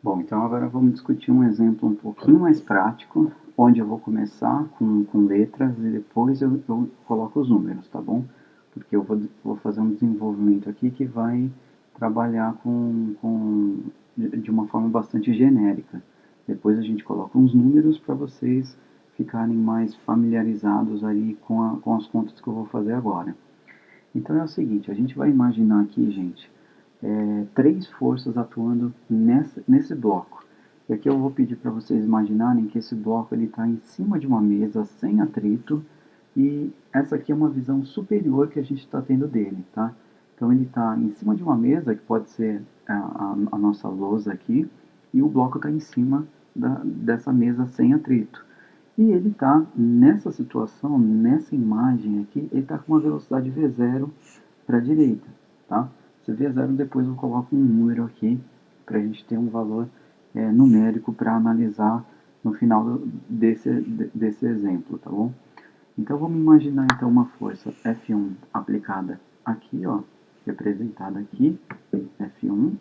Bom, então agora vamos discutir um exemplo um pouquinho mais prático, onde eu vou começar com letras e depois eu coloco os números, tá bom? Porque eu vou fazer um desenvolvimento aqui que vai trabalhar de uma forma bastante genérica. Depois a gente coloca uns números para vocês ficarem mais familiarizados aí com as contas que eu vou fazer agora. Então é o seguinte, a gente vai imaginar aqui, gente, três forças atuando nesse bloco. E aqui eu vou pedir para vocês imaginarem que esse bloco está em cima de uma mesa sem atrito, e essa aqui é uma visão superior que a gente está tendo dele, tá? Então ele está em cima de uma mesa, que pode ser a nossa lousa aqui, e o bloco está em cima dessa mesa sem atrito. E ele está nessa situação, nessa imagem aqui, ele está com uma velocidade V0 para a direita, tá? Se V0 depois eu coloco um número aqui, para a gente ter um valor numérico para analisar no final desse exemplo, tá bom? Então vamos imaginar então uma força F1 aplicada aqui, ó, representada aqui, F1.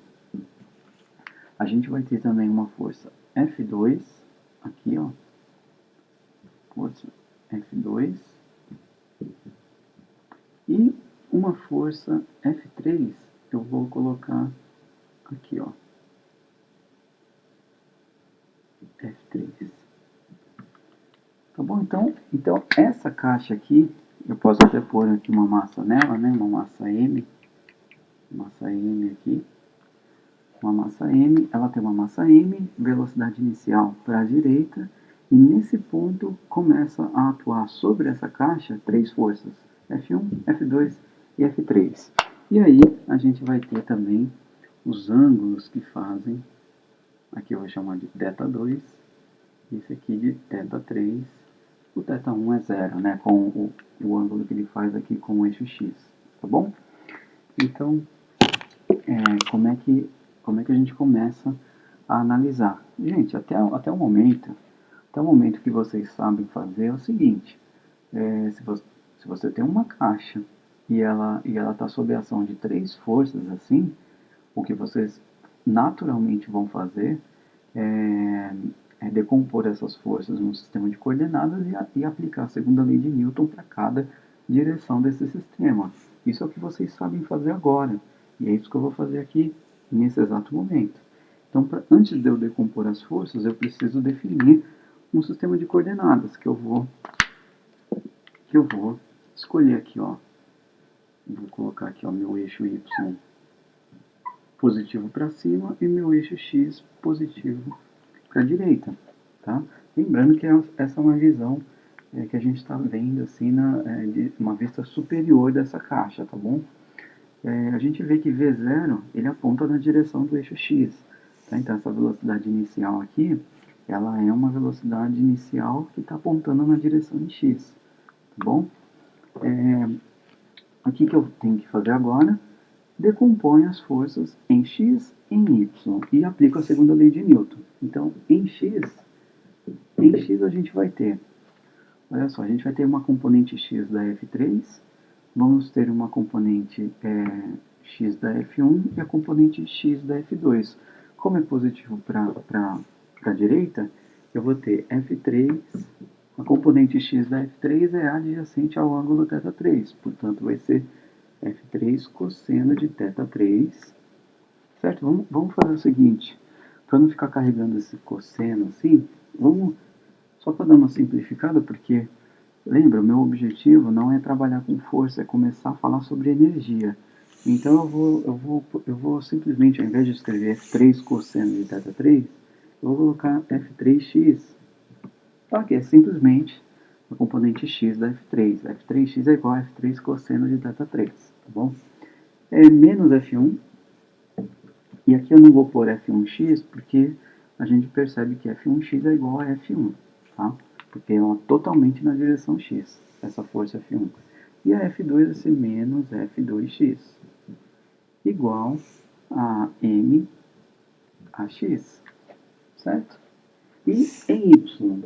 A gente vai ter também uma força F2, aqui, ó, força F2, e uma força F3 eu vou colocar aqui, ó, F3. Tá bom? Então essa caixa aqui, eu posso até pôr aqui uma massa nela, né? Uma massa M aqui. Uma massa M, ela tem uma massa M, velocidade inicial para a direita, e nesse ponto começa a atuar sobre essa caixa três forças, F1, F2 e F3. E aí a gente vai ter também os ângulos que fazem, aqui eu vou chamar de θ2, esse aqui de θ3, o θ1 é zero, né, com o ângulo que ele faz aqui com o eixo X, tá bom? Então, como é que a gente começa a analisar? Gente, até o momento que vocês sabem fazer é o seguinte, se você tem uma caixa e ela está sob a ação de três forças assim, o que vocês naturalmente vão fazer é decompor essas forças num sistema de coordenadas e aplicar a segunda lei de Newton para cada direção desse sistema. Isso é o que vocês sabem fazer agora. E é isso que eu vou fazer aqui nesse exato momento. Então, antes de eu decompor as forças, eu preciso definir um sistema de coordenadas que eu vou escolher aqui, ó. Vou colocar aqui, ó, meu eixo Y positivo para cima e meu eixo X positivo para a direita, tá? Lembrando que essa é uma visão que a gente está vendo assim de uma vista superior dessa caixa, tá bom? A gente vê que V0 ele aponta na direção do eixo X, tá? Então essa velocidade inicial aqui, ela é uma velocidade inicial que está apontando na direção de X, tá bom? O que eu tenho que fazer agora? Decompõe as forças em X e em Y e aplico a segunda lei de Newton. Então, em X a gente vai ter, olha só, a gente vai ter uma componente X da F3, vamos ter uma componente X da F1 e a componente X da F2. Como é positivo para a direita, eu vou ter F3, a componente X da F3 é adjacente ao ângulo θ3, portanto vai ser F3 cosseno de θ3, certo? Vamos fazer o seguinte, para não ficar carregando esse cosseno assim, só para dar uma simplificada, porque lembra, o meu objetivo não é trabalhar com força, é começar a falar sobre energia. Então eu vou simplesmente, ao invés de escrever F3 cosseno de θ3, eu vou colocar F3x, tá? Que é simplesmente a componente x da F3. F3x é igual a F3 cosseno de θ3, tá bom? Menos F1, e aqui eu não vou pôr F1x, porque a gente percebe que F1x é igual a F1, tá? Porque ela é totalmente na direção x, essa força F1. E a F2 vai ser menos F2x, igual a m a x, certo? E em y?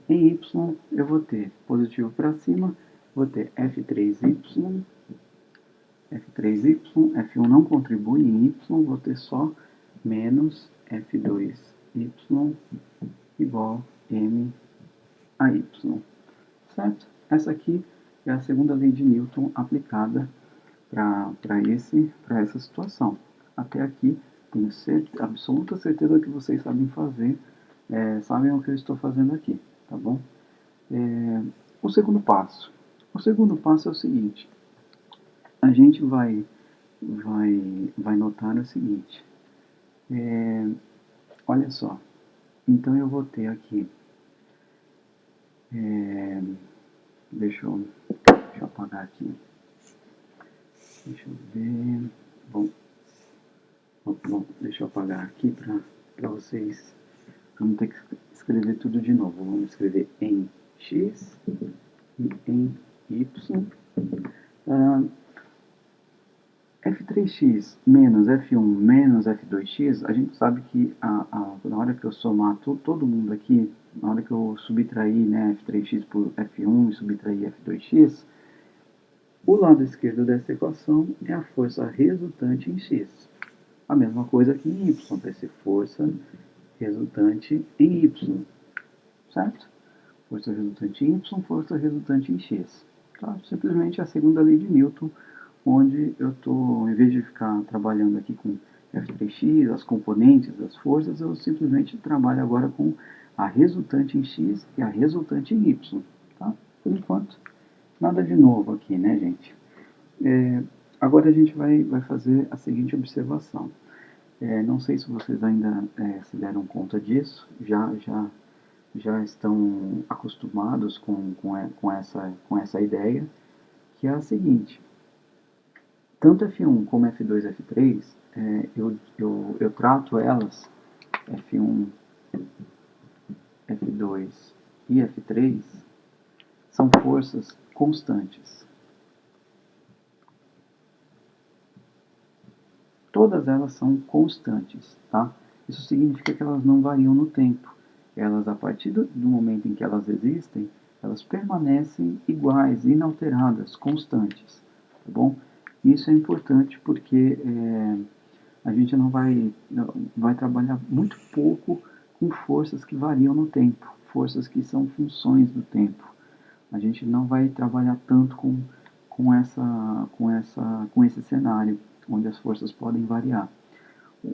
Em y eu vou ter positivo para cima, vou ter F3y, F1 não contribui em y, vou ter só menos F2y igual m a y, certo? Essa aqui é a segunda lei de Newton aplicada para essa situação. Até aqui, tenho absoluta certeza que vocês sabem fazer, sabem o que eu estou fazendo aqui, tá bom? O segundo passo. O segundo passo é o seguinte. A gente vai notar o seguinte. Olha só. Então eu vou ter aqui. Deixa eu apagar aqui. Deixa eu ver. Bom, deixa eu apagar aqui para vocês. Vamos ter que escrever tudo de novo. Vamos escrever em x e em y. F3x menos F1 menos F2x, a gente sabe que na hora que eu somar todo mundo aqui, na hora que eu subtrair, né, F3x por F1 e subtrair F2x, o lado esquerdo dessa equação é a força resultante em x. A mesma coisa que em y, vai ser força resultante em y, certo? Força resultante em y, força resultante em x. Tá? Simplesmente a segunda lei de Newton, onde eu estou, em vez de ficar trabalhando aqui com F3x, as componentes das forças, eu simplesmente trabalho agora com a resultante em x e a resultante em y. Tá? Por enquanto, nada de novo aqui, né, gente? Agora a gente vai fazer a seguinte observação. Não sei se vocês ainda se deram conta disso, já estão acostumados com essa ideia, que é a seguinte. Tanto F1 como F2 e F3, eu trato elas, F1, F2 e F3, são forças constantes. Todas elas são constantes, tá? Isso significa que elas não variam no tempo. Elas, a partir do momento em que elas existem, elas permanecem iguais, inalteradas, constantes, tá bom? Isso é importante porque a gente não vai trabalhar muito pouco com forças que variam no tempo, forças que são funções do tempo. A gente não vai trabalhar tanto com esse cenário, onde as forças podem variar.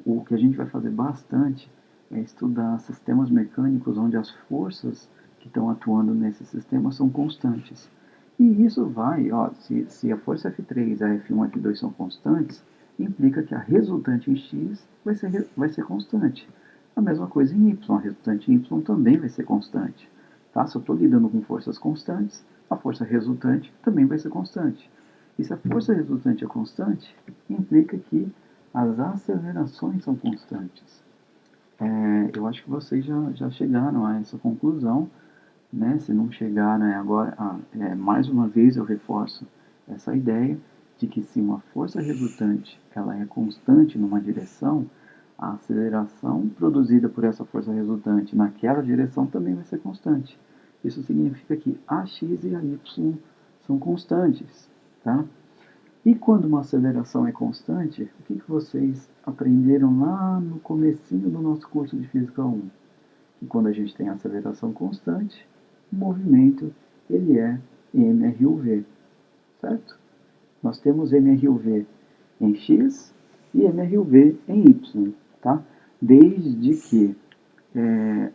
O que a gente vai fazer bastante é estudar sistemas mecânicos onde as forças que estão atuando nesse sistema são constantes. E isso vai, se a força F3, a F1 e F2 são constantes, implica que a resultante em x vai ser constante. A mesma coisa em y, a resultante em y também vai ser constante. Tá? Se eu estou lidando com forças constantes, a força resultante também vai ser constante. E se a força resultante é constante, implica que as acelerações são constantes. Eu acho que vocês já chegaram a essa conclusão, né? Se não chegaram agora, mais uma vez eu reforço essa ideia de que se uma força resultante ela é constante numa direção, a aceleração produzida por essa força resultante naquela direção também vai ser constante. Isso significa que a x e a y são constantes. Tá? E quando uma aceleração é constante, o que vocês aprenderam lá no comecinho do nosso curso de Física 1? Que quando a gente tem aceleração constante, o movimento ele é mRuv, certo? Nós temos mRuv em x e mRuv em y, tá? Desde que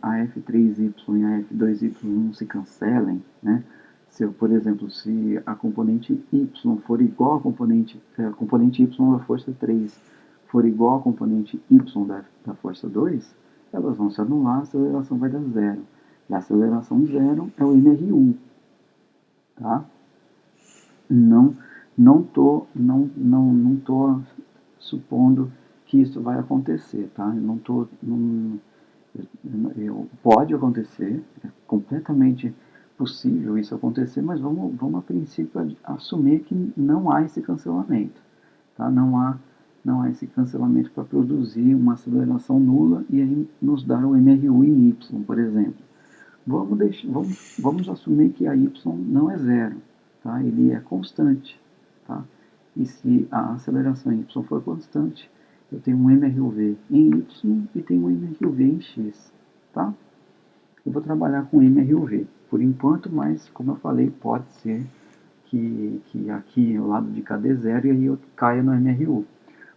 a F3y e a F2y não se cancelem, né? Se, por exemplo, se a componente y for igual à componente y da força 3 for igual à componente y da força 2, elas vão se anular, a aceleração vai dar zero. E a aceleração zero é o mRu. Tá? Não tô supondo que isso vai acontecer, tá? Pode acontecer, é completamente possível isso acontecer, mas vamos a princípio assumir que não há esse cancelamento, tá? Não há esse cancelamento para produzir uma aceleração nula e aí nos dar o mRu em y, por exemplo. Vamos assumir que a y não é zero, tá? Ele é constante, tá? E se a aceleração em y for constante, eu tenho um MRUV em Y e tenho um MRUV em X, tá? Eu vou trabalhar com MRUV por enquanto, mas como eu falei, pode ser que aqui o lado de cá dê zero e aí eu caia no MRU.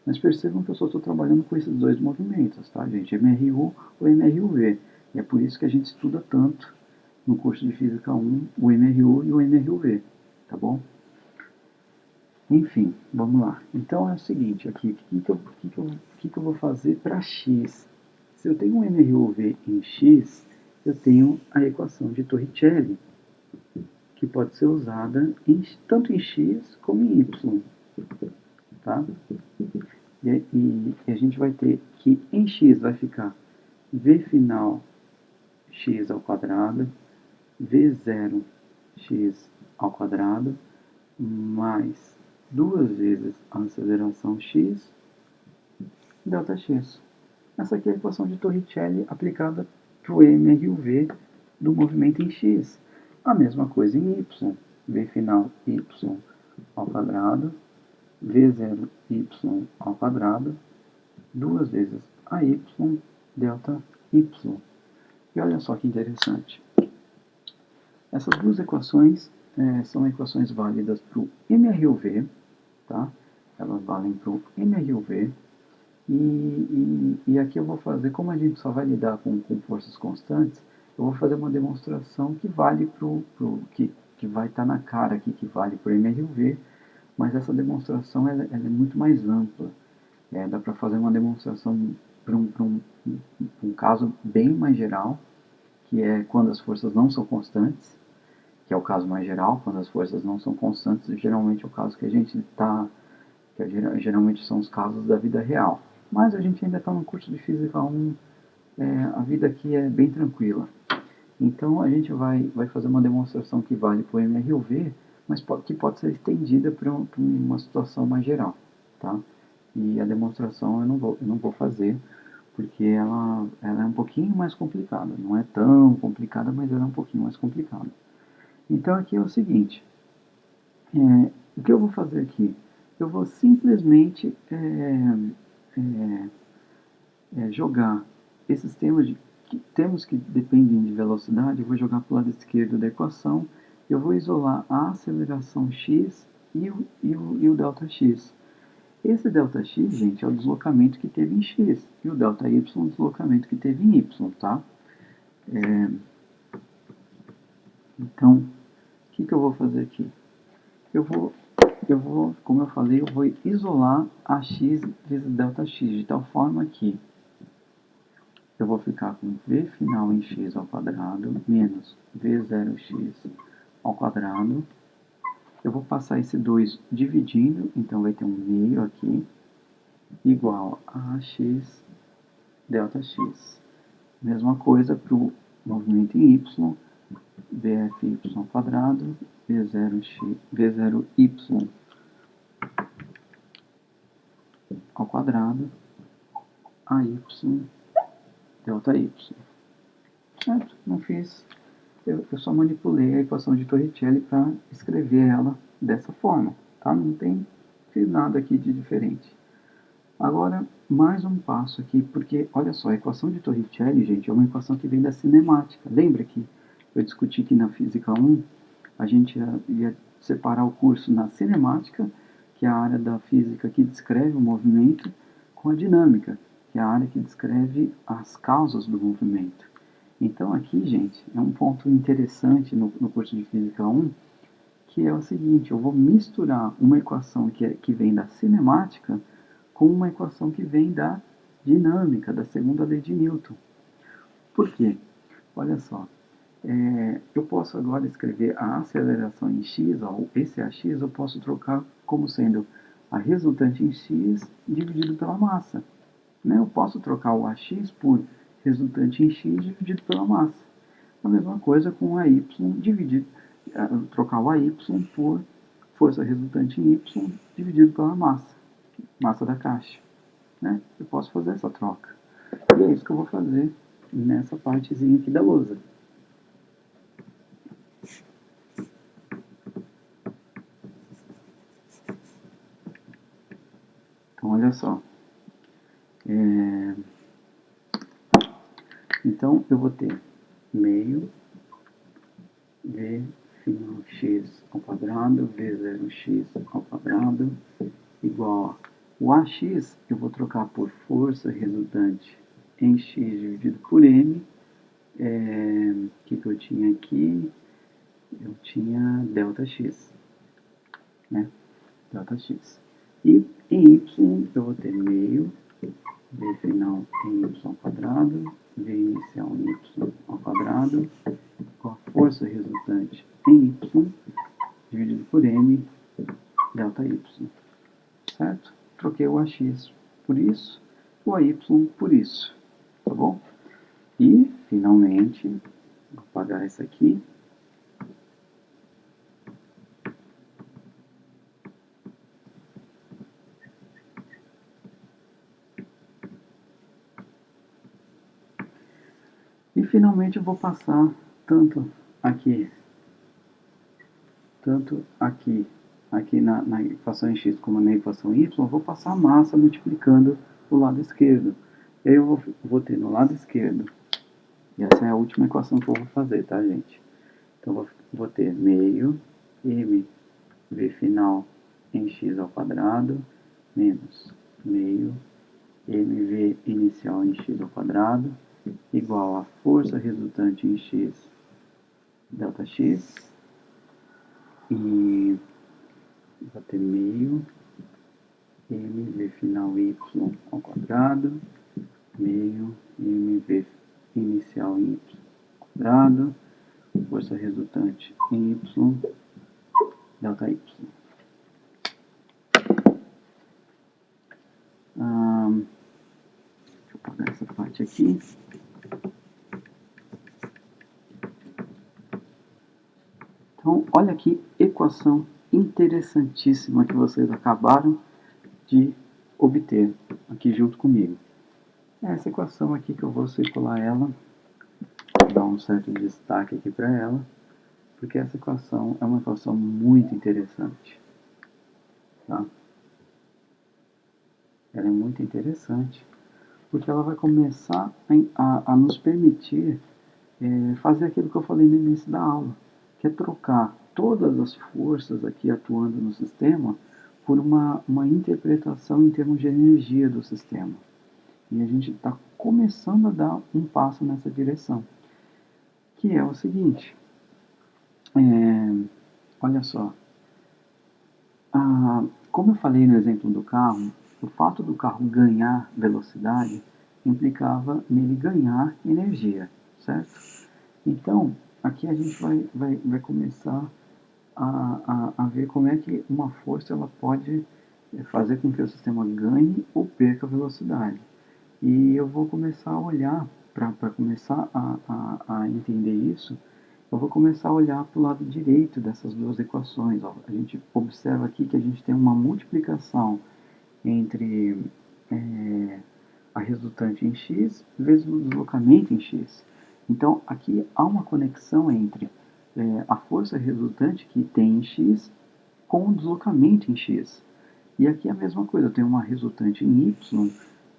Mas percebam que eu só estou trabalhando com esses dois movimentos, tá, gente? MRU ou MRUV. E é por isso que a gente estuda tanto no curso de Física 1 o MRU e o MRUV, tá bom? Enfim, vamos lá. Então é o seguinte, aqui, o que eu vou fazer para x? Se eu tenho um MRUV em x, eu tenho a equação de Torricelli, que pode ser usada tanto em x como em y, tá? E a gente vai ter que em x vai ficar v final x ao quadrado, v0 x ao quadrado, mais duas vezes a aceleração x, delta x. Essa aqui é a equação de Torricelli aplicada para o MRUV do movimento em x. A mesma coisa em y, v final y ao quadrado, v0 y ao quadrado, duas vezes a y, delta y. E olha só que interessante. Essas duas equações são equações válidas para o MRUV, tá? Elas valem para o MRUV. E aqui eu vou fazer, como a gente só vai lidar com forças constantes, eu vou fazer uma demonstração que vale que vai estar na cara aqui, que vale para o MRUV, mas essa demonstração ela é muito mais ampla. Dá para fazer uma demonstração para um caso bem mais geral, que é quando as forças não são constantes, que é o caso mais geral. Quando as forças não são constantes, geralmente é o caso que a gente está, geralmente são os casos da vida real. Mas a gente ainda está no curso de Física 1, a vida aqui é bem tranquila. Então a gente vai fazer uma demonstração que vale para o MRUV, mas que pode ser estendida para uma situação mais geral, tá? E a demonstração eu não vou fazer, porque ela é um pouquinho mais complicada. Não é tão complicada, mas ela é um pouquinho mais complicada. Então aqui é o seguinte, o que eu vou fazer aqui? Eu vou simplesmente jogar esses termos que dependem de velocidade, eu vou jogar para o lado esquerdo da equação, eu vou isolar a aceleração x e o delta x. Esse delta x, gente, é o deslocamento que teve em x, e o delta y é o deslocamento que teve em y, tá? Então, o que eu vou fazer aqui? Eu vou, como eu falei, eu vou isolar a x vezes delta x, de tal forma que eu vou ficar com v final em x ao quadrado menos v0x ao quadrado. Eu vou passar esse 2 dividindo, então vai ter um meio aqui, igual a x delta x. Mesma coisa para o movimento em y, vfy ao quadrado, v0y ao quadrado, ay delta y. Certo? Não fiz. Eu só manipulei a equação de Torricelli para escrever ela dessa forma, tá? Não fiz nada aqui de diferente. Agora, mais um passo aqui, porque, olha só, a equação de Torricelli, gente, é uma equação que vem da cinemática. Lembra que eu discuti que na Física 1 a gente ia separar o curso na cinemática, que é a área da física que descreve o movimento, com a dinâmica, que é a área que descreve as causas do movimento. Então aqui, gente, é um ponto interessante no curso de Física 1, que é o seguinte, eu vou misturar uma equação que vem da cinemática com uma equação que vem da dinâmica, da segunda lei de Newton. Por quê? Olha só, eu posso agora escrever a aceleração em x, ou esse AX, eu posso trocar como sendo a resultante em x dividido pela massa. Eu posso trocar o AX por resultante em x dividido pela massa. A mesma coisa com a y trocar o AY por força resultante em y dividido pela massa da caixa. Eu posso fazer essa troca. E é isso que eu vou fazer nessa partezinha aqui da lousa. Então, olha só. Então, eu vou ter meio V final x ao quadrado V0x ao quadrado igual a o AX eu vou trocar por força resultante em x dividido por m. Que eu tinha aqui? Eu tinha ΔX, né? ΔX. E em y eu vou ter meio V final em y ao quadrado, V inicial em y ao quadrado, com a força resultante em y, dividido por m, ΔY. Certo? Troquei o AX por isso, o AY por isso. Tá bom? E, finalmente, vou apagar isso aqui. E finalmente eu vou passar tanto aqui na equação x como na equação y, eu vou passar a massa multiplicando o lado esquerdo. E aí eu vou ter no lado esquerdo, e essa é a última equação que eu vou fazer, tá, gente? Então eu vou ter meio m v final em x ao quadrado menos meio mv inicial em x ao quadrado igual a força resultante em x ΔX e vou ter meio mv final y ao quadrado meio mv inicial em y ao quadrado força resultante em y ΔY. Deixa eu apagar essa parte aqui. Então, olha que equação interessantíssima que vocês acabaram de obter aqui junto comigo. É essa equação aqui que eu vou circular ela, dar um certo destaque aqui para ela, porque essa equação é uma equação muito interessante. Tá? Ela é muito interessante, porque ela vai começar a nos permitir fazer aquilo que eu falei no início da aula, que é trocar todas as forças aqui atuando no sistema por uma interpretação em termos de energia do sistema. E a gente está começando a dar um passo nessa direção, que é o seguinte, olha só, como eu falei no exemplo do carro, o fato do carro ganhar velocidade implicava nele ganhar energia, certo? Então, aqui a gente vai começar a ver como é que uma força ela pode fazer com que o sistema ganhe ou perca velocidade. E eu vou começar a olhar, para começar a entender isso, eu vou começar a olhar para o lado direito dessas duas equações. Ó. A gente observa aqui que a gente tem uma multiplicação entre a resultante em x vezes o deslocamento em x. Então, aqui há uma conexão entre a força resultante que tem em x com o deslocamento em x. E aqui é a mesma coisa, eu tenho uma resultante em y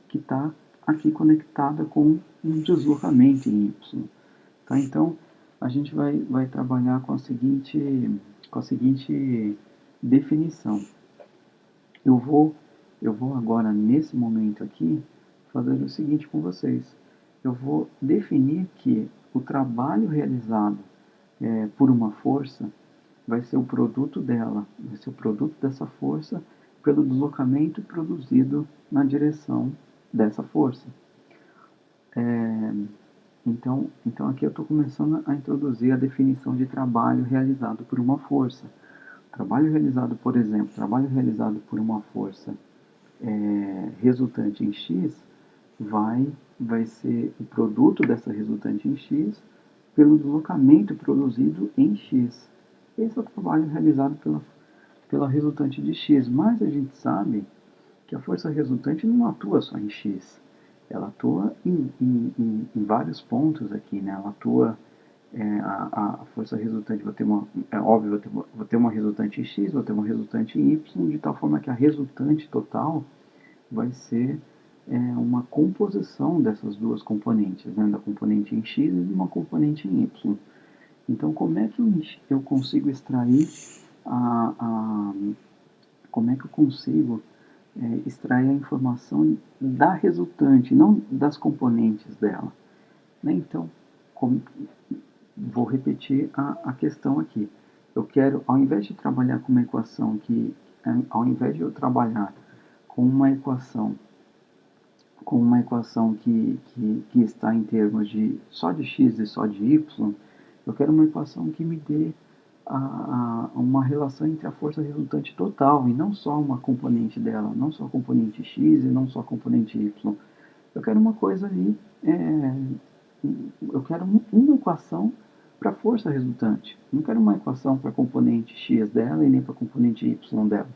que está aqui conectada com um deslocamento em y. Tá? Então, a gente vai trabalhar com a seguinte definição. Eu vou agora, nesse momento aqui, fazer o seguinte com vocês. Eu vou definir que o trabalho realizado por uma força vai ser o produto dela, vai ser o produto dessa força pelo deslocamento produzido na direção dessa força. Então aqui eu estou começando a introduzir a definição de trabalho realizado por uma força. Trabalho realizado, por exemplo, trabalho realizado por uma força resultante em x vai ser o produto dessa resultante em x pelo deslocamento produzido em x. Esse é o trabalho realizado pela resultante de x, mas a gente sabe que a força resultante não atua só em x. Ela atua em vários pontos aqui, né? Ela atua, a força resultante, vou ter uma resultante em x, vou ter uma resultante em y, de tal forma que a resultante total vai ser uma composição dessas duas componentes, né, da componente em x e de uma componente em y. Então, como é que eu consigo extrair como é que eu consigo extrair a informação da resultante, não das componentes dela? Né? Então, vou repetir a questão aqui. Eu quero, ao invés de trabalhar com uma equação ao invés de eu trabalhar com uma equação que está em termos só de x e só de y, eu quero uma equação que me dê uma relação entre a força resultante total e não só uma componente dela, não só a componente x e não só a componente y. Eu quero uma coisa ali, eu quero uma equação para a força resultante. Não quero uma equação para a componente x dela e nem para a componente y dela.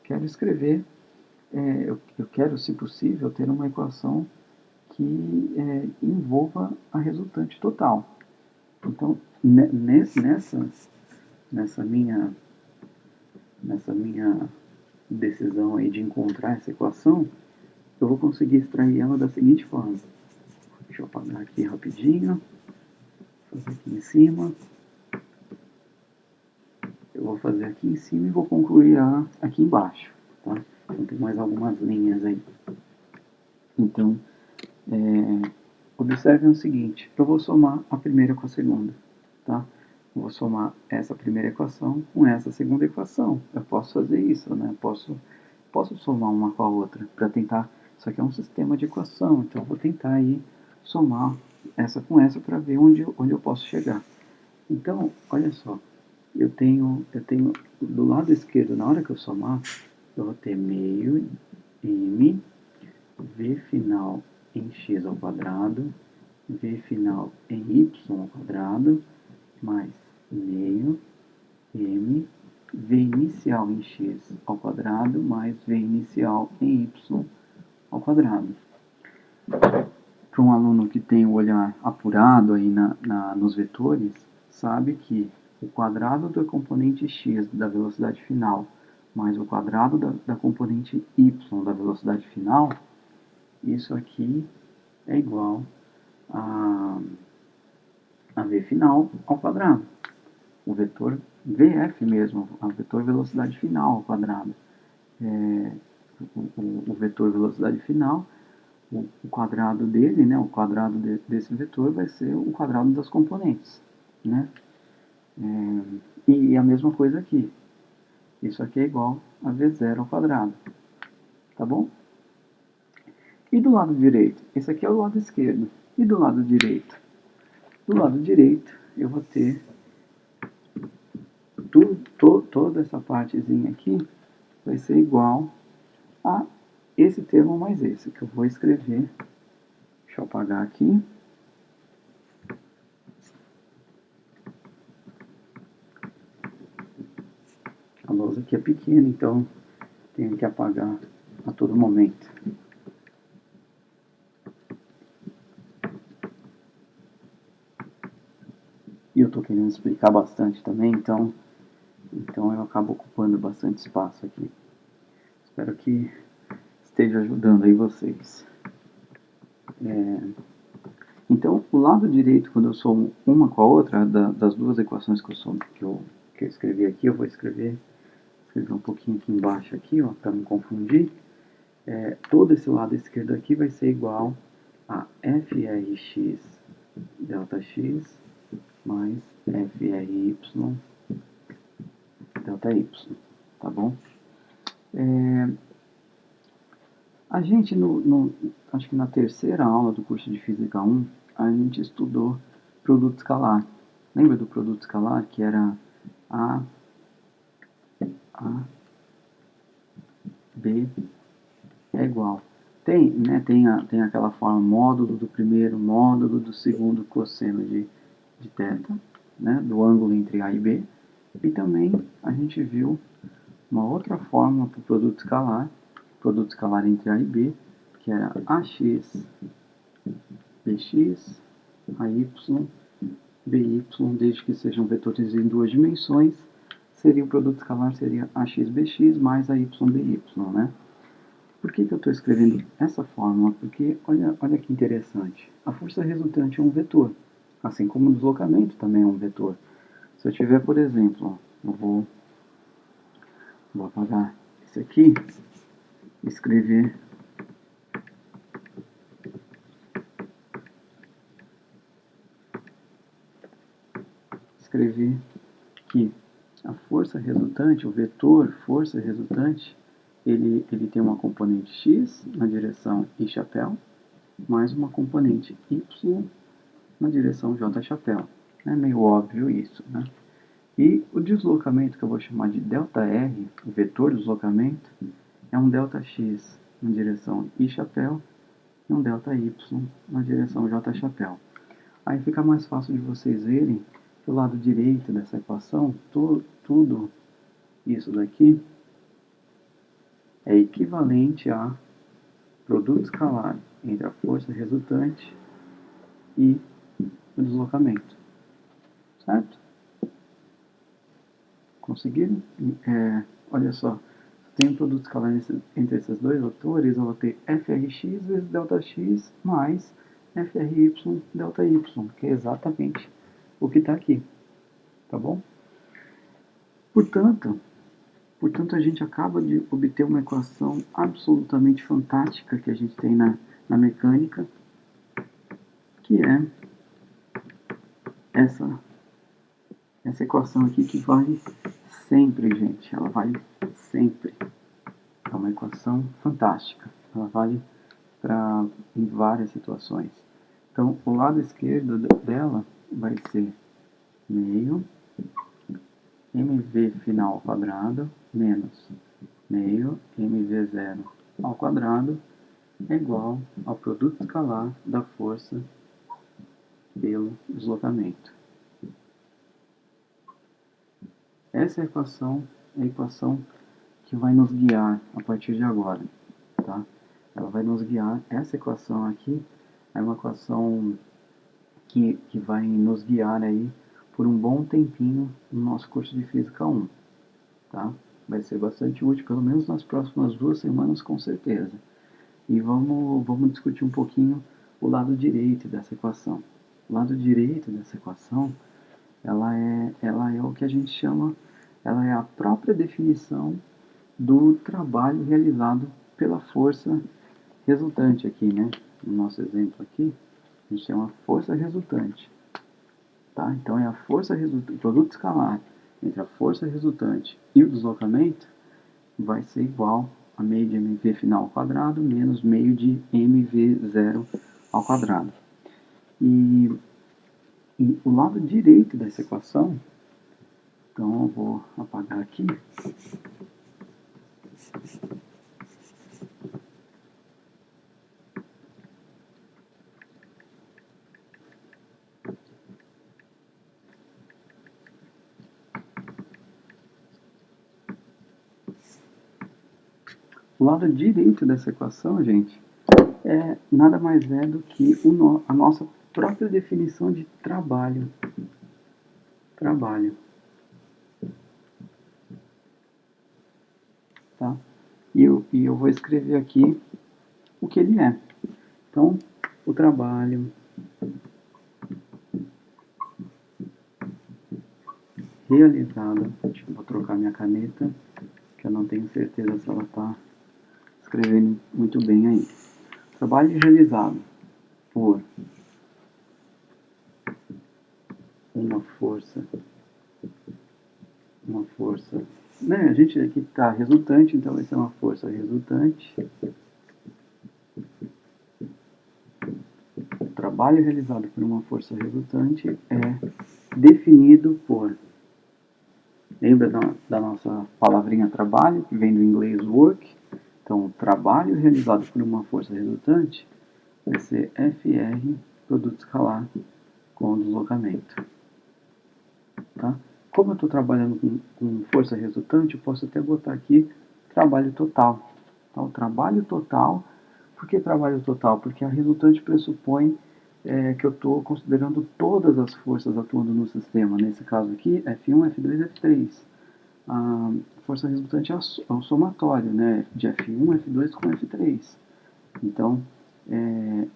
Quero escrever, eu quero, se possível, ter uma equação que envolva a resultante total. Então, nessa minha decisão aí de encontrar essa equação, eu vou conseguir extrair ela da seguinte forma. Deixa eu apagar aqui rapidinho. Fazer aqui em cima. Eu vou fazer aqui em cima e vou concluir aqui embaixo. Tá? Então tem mais algumas linhas aí. Então, observem o seguinte. Eu vou somar a primeira com a segunda. Tá? Eu vou somar essa primeira equação com essa segunda equação. Eu posso fazer isso, né? Posso somar uma com a outra para tentar. Isso aqui é um sistema de equação, então eu vou tentar aí somar essa com essa para ver onde eu posso chegar. Então, olha só, eu tenho do lado esquerdo, na hora que eu somar, eu vou ter meio m v final em x ao quadrado, v final em y ao quadrado, mais meio m v inicial em x ao quadrado mais v inicial em y ao quadrado. Para um aluno que tem o olhar apurado aí nos vetores, sabe que o quadrado da componente x da velocidade final mais o quadrado da componente y da velocidade final, isso aqui é igual a v final ao quadrado. O vetor VF mesmo, o vetor velocidade final ao quadrado. O vetor velocidade final, o quadrado dele, né, o quadrado desse vetor vai ser o quadrado das componentes. Né? E a mesma coisa aqui. Isso aqui é igual a V0 ao quadrado. Tá bom? E do lado direito? Esse aqui é o lado esquerdo. E do lado direito? Do lado direito eu vou ter toda essa partezinha aqui vai ser igual a esse termo mais esse, que eu vou escrever. Deixa eu apagar aqui. A lousa aqui é pequena, então tenho que apagar a todo momento. E eu estou querendo explicar bastante também, então eu acabo ocupando bastante espaço aqui. Espero que esteja ajudando aí vocês. Então, o lado direito, quando eu somo uma com a outra, das duas equações que eu escrevi aqui, eu vou escrever um pouquinho aqui embaixo, para não confundir. Todo esse lado esquerdo aqui vai ser igual a FRX delta x mais FRY delta y, tá bom? A gente, acho que na terceira aula do curso de Física 1, a gente estudou produto escalar. Lembra do produto escalar, que era A, B é igual. Tem aquela forma módulo do primeiro, módulo do segundo cosseno de θ, né, do ângulo entre A e B. E também a gente viu uma outra fórmula para o produto escalar entre A e B, que era AX BX, AY BY, desde que sejam vetores em duas dimensões, o produto escalar seria AX BX mais AY BY, né? Por que eu estou escrevendo essa fórmula? Porque olha que interessante. A força resultante é um vetor, assim como o deslocamento também é um vetor. Se eu tiver, por exemplo, ó, eu vou apagar esse aqui, escrever que a força resultante, o vetor força resultante, ele tem uma componente x na direção i chapéu, mais uma componente y na direção j chapéu. É meio óbvio isso, né? E o deslocamento, que eu vou chamar de ΔR, o vetor deslocamento, é um ΔX na direção I chapéu e um ΔY na direção J chapéu. Aí fica mais fácil de vocês verem que o lado direito dessa equação, tudo isso daqui é equivalente a produto escalar entre a força resultante e o deslocamento. Certo? Conseguiram? Olha só, tem um produto escalar entre esses dois vetores, eu vou ter FRX vezes ΔX mais FRY ΔY, que é exatamente o que está aqui. Tá bom? Portanto, a gente acaba de obter uma equação absolutamente fantástica que a gente tem na mecânica, que é essa equação aqui, que vale sempre, gente. Ela vale sempre. É uma equação fantástica. Ela vale em várias situações. Então, o lado esquerdo dela vai ser meio mv final ao quadrado menos meio mv0 ao quadrado é igual ao produto escalar da força pelo deslocamento. Essa equação é a equação que vai nos guiar a partir de agora, tá? Ela vai nos guiar, essa equação aqui é uma equação que vai nos guiar aí por um bom tempinho no nosso curso de Física 1, tá? Vai ser bastante útil, pelo menos nas próximas 2 semanas, com certeza. E vamos discutir um pouquinho o lado direito dessa equação. O lado direito dessa equação, ela é o que a gente chama, ela é a própria definição do trabalho realizado pela força resultante aqui, né? No nosso exemplo aqui, a gente tem uma força resultante. Tá? Então, é a força resultante, o produto escalar entre a força resultante e o deslocamento vai ser igual a meio de mv final ao quadrado menos meio de mv0 ao quadrado. E o lado direito dessa equação, então eu vou apagar aqui. O lado direito dessa equação, gente, nada mais é do que a nossa própria definição de trabalho. Tá? E eu vou escrever aqui o que ele é. Então, o trabalho realizado, vou trocar minha caneta, que eu não tenho certeza se ela está escrevendo muito bem aí. Trabalho realizado por uma força, né? A gente aqui está resultante, então vai ser uma força resultante. O trabalho realizado por uma força resultante é definido por, lembra da nossa palavrinha trabalho, que vem do inglês work? Então, o trabalho realizado por uma força resultante vai ser FR, produto escalar, com deslocamento. Tá? Como eu estou trabalhando com força resultante, eu posso até botar aqui trabalho total. Tá? O trabalho total, por que trabalho total? Porque a resultante pressupõe que eu estou considerando todas as forças atuando no sistema. Nesse caso aqui, F1, F2, F3. a força resultante é o somatório, né, de F1, F2 com F3. Então,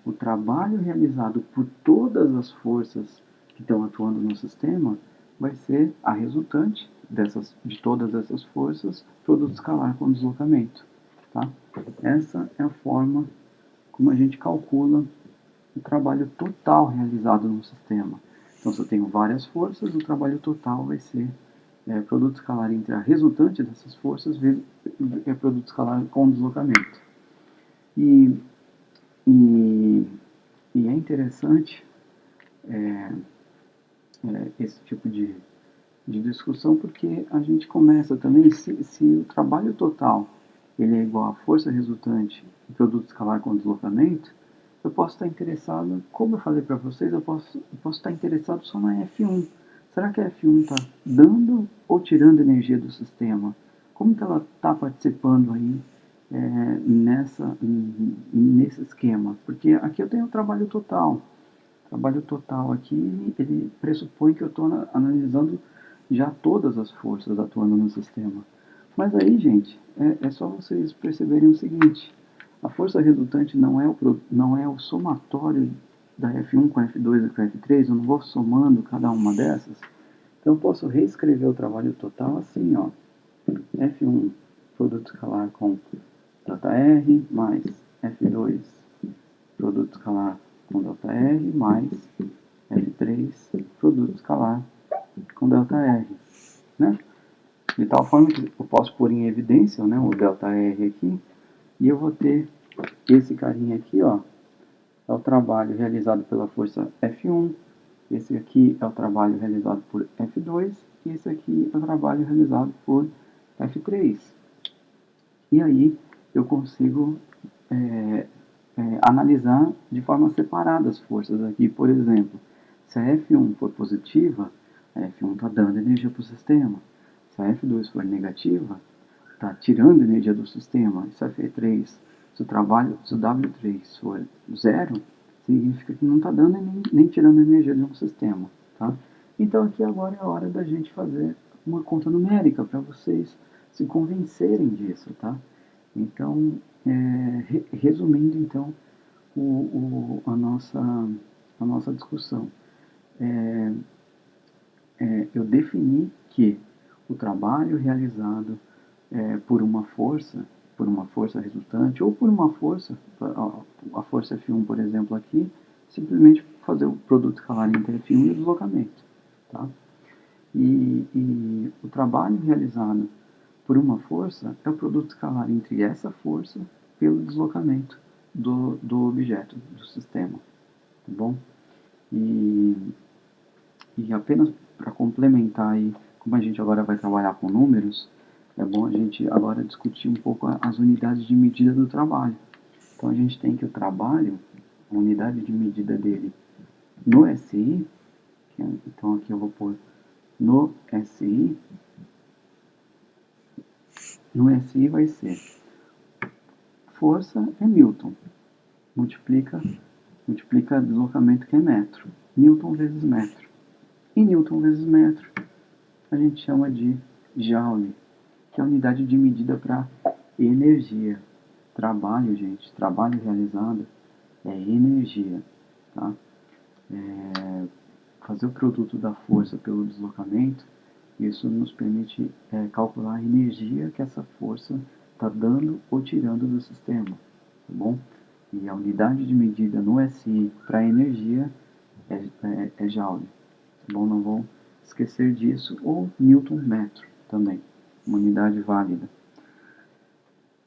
o trabalho realizado por todas as forças que estão atuando no sistema vai ser a resultante de todas essas forças, produto escalar com deslocamento. Tá? Essa é a forma como a gente calcula o trabalho total realizado no sistema. Então, se eu tenho várias forças, o trabalho total vai ser produto escalar entre a resultante dessas forças vezes produto escalar com deslocamento. E é interessante esse tipo de discussão, porque a gente começa também, se o trabalho total ele é igual à força resultante em produto escalar com deslocamento, eu posso estar interessado, como eu falei para vocês, eu posso estar interessado só na F1. Será que a F1 está dando ou tirando energia do sistema? Como que ela está participando aí nesse esquema? Porque aqui eu tenho o trabalho total. O trabalho total aqui, ele pressupõe que eu estou analisando já todas as forças atuando no sistema. Mas aí, gente, é só vocês perceberem o seguinte: a força resultante não é o somatório da F1 com a F2 e com a F3, eu não vou somando cada uma dessas. Então eu posso reescrever o trabalho total assim, ó. F1, produto escalar com ΔR, mais F2, produto escalar com ΔR, mais F3, produto escalar com ΔR, né? De tal forma que eu posso pôr em evidência, né, o ΔR aqui, e eu vou ter esse carinha aqui, ó, é o trabalho realizado pela força F1, esse aqui é o trabalho realizado por F2, e esse aqui é o trabalho realizado por F3. E aí eu consigo analisar de forma separada as forças aqui. Por exemplo, se a F1 for positiva, a F1 está dando energia para o sistema. Se a F2 for negativa, está tirando energia do sistema. Se a F3, se o W3 for zero, significa que não está dando nem tirando energia de um sistema. Tá? Então aqui agora é a hora da gente fazer uma conta numérica para vocês se convencerem disso. Tá? Então, resumindo então a nossa discussão, eu defini que o trabalho realizado por uma força resultante, ou por uma força, a força F1, por exemplo, aqui, simplesmente fazer o produto escalar entre F1 e o deslocamento. Tá? E o trabalho realizado por uma força é o produto escalar entre essa força pelo deslocamento do objeto, do sistema. Tá bom? E apenas para complementar aí, como a gente agora vai trabalhar com números, é bom a gente agora discutir um pouco as unidades de medida do trabalho. Então a gente tem que o trabalho, a unidade de medida dele no SI, então aqui eu vou pôr no SI vai ser força é Newton, multiplica deslocamento, que é metro, Newton vezes metro. E Newton vezes metro a gente chama de Joule, que é a unidade de medida para energia. Trabalho, gente, trabalho realizado é energia, tá? Fazer o produto da força pelo deslocamento, isso nos permite calcular a energia que essa força está dando ou tirando do sistema, tá bom? E a unidade de medida no SI para energia é Joule, tá bom? Não vou esquecer disso, ou Newton metro também, uma unidade válida.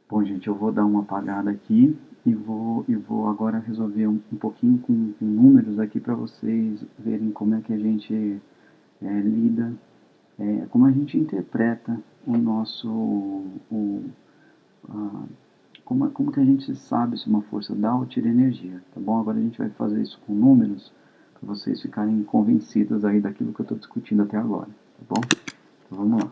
Bom, gente, eu vou dar uma apagada aqui e vou agora resolver um pouquinho com números aqui para vocês verem como é que a gente lida, como a gente interpreta o nosso, como que a gente sabe se uma força dá ou tira energia, tá bom? Agora a gente vai fazer isso com números para vocês ficarem convencidos aí daquilo que eu estou discutindo até agora, tá bom? Então vamos lá.